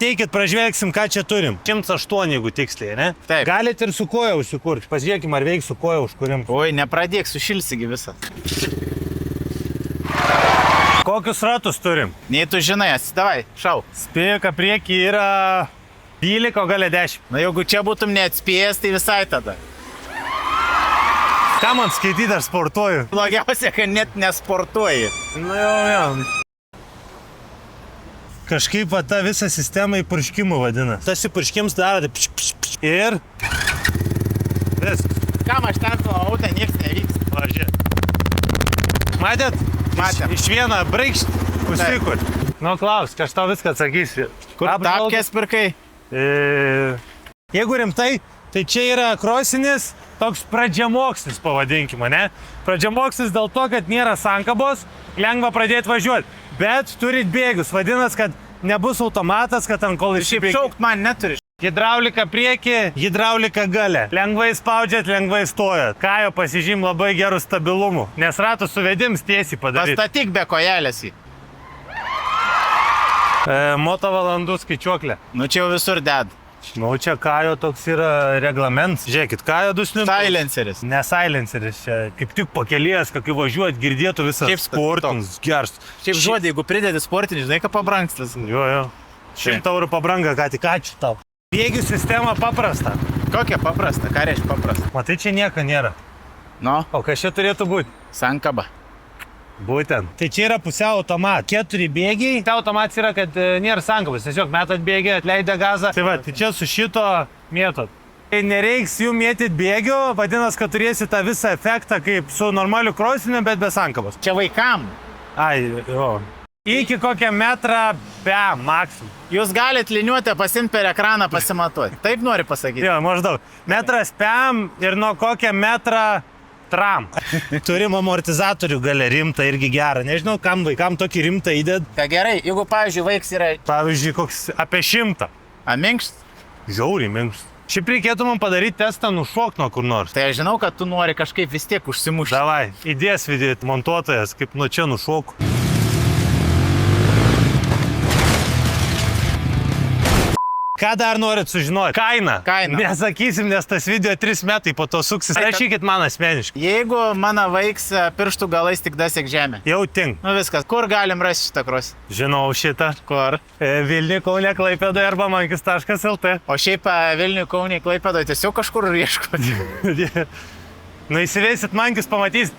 Ateikit, pražvelgsim, ką čia turim. 108, jeigu tiksliai, ne? Taip. Galit ir su koja užsikurti. Pažiūrėkim, ar veiks su koja užkurim. Oi, nepradėk, sušilsigi visą. Kokius ratus turim? Nei tu žinai, atsidavai, šau. Spėju, kad priekį yra 12, o galia 10. Na jeigu čia būtum neatspėjęs, tai visai tada. Ką man skaityti, aš sportuoju? Blogiausia, kad net nesportuoji. Nu jau. Kažkaip va, ta visa sistema į purškimų vadina. Tas į purškims daro, tai pš, pš, pš, ir... Viskas. Kam aš ten savo autą, nieks nevyks. Važiuoju. Matėt? Matėm. Iš vieną braikšt, užsikurt. Nu, Klaus, aš tau viską atsakysiu. Kur tapkės pirkai? Jeigu rimtai, tai čia yra krosinis toks pradžiamokslis, pavadinkime, ne? Pradžiamokslis dėl to, kad nėra sankabos, lengva pradėti važiuoti. Bet turit bėgius, vadinas, kad nebus automatas, kad ant kol Šiaip šaukt man neturi. Hidraulika priekį, hidraulika gale. Lengvai spaudžiat, lengvai stojat. Kajo pasižym labai gerų stabilumų, nes ratų suvedims tiesiai padaryti. Pastatyk be kojelės jį. Moto valandų skaičiuoklė. Nu čia jau visur ded. Nu, čia Kajo toks yra reglamentas. Žiūrėkit, Kajo dusnių. Silenceris. Ne silenceris, čia kaip tik pakelies, kai važiuojat, girdėtų visą sportinis gers. Šiaip žodį, jeigu pridedi sportinį, žinai, ką pabrankstas. Jo. 100 eurų pabranga, ką tik ačiū tau. Bėgių sistema paprasta. Kokia paprasta? Ką reiškia paprasta? Matai, čia nieko nėra. Nu, O kas čia turėtų būti? sankaba. Būtent. Tai čia yra pusiau automat. 4 bėgiai. Tai automatas yra, kad nėra sankabos. Tiesiog metat bėgį, atleidę gazą. Tai va, tai čia su šito mėtot. Tai nereiks jų mėtyti bėgių, vadinas, kad turėsi tą visą efektą kaip su normaliu krosiniu, bet be sankabos. Čia vaikam. Ai, jo. Iki kokią metrą be maksimum. Jūs galit liniuotę pasimti per ekraną pasimatuoti. Taip nori pasakyti. Jo, maždaug. Metras pem ir nuo kokią metrą tram. Turim amortizatorių gale rimtą irgi gerą. Nežinau, kam vaikam tokį rimtą įdėd. Tai gerai, jeigu, pavyzdžiui, vaiks yra Pavyzdžiui, koks apie 100. minkšt, Žiauriai minkštas. Šiaip reikėtų man padaryti testą nušokti nuo kur nors. tai aš žinau, kad tu nori kažkaip vis tiek užsimušti. Davai, įdės vidėt montuotojas, kaip nuo čia nušoku. Ką dar norit sužinoti? Kaina. Nesakysim, nes tas video 3 metai po to suksis. Rašykit man asmeniškai. Jeigu mano vaiks pirštų galais tik dasiek žemę. Jau tink. Nu viskas, kur galim rasti šitą krosį? Žinau šitą. Kur? Vilniuje, Kaune, Klaipėdoje arba mankis.lt. O šiaip Vilniuje, Kaune, Klaipėdoje tiesiog kažkur ieškoti. Nu įsiveisit mankis, pamatysit.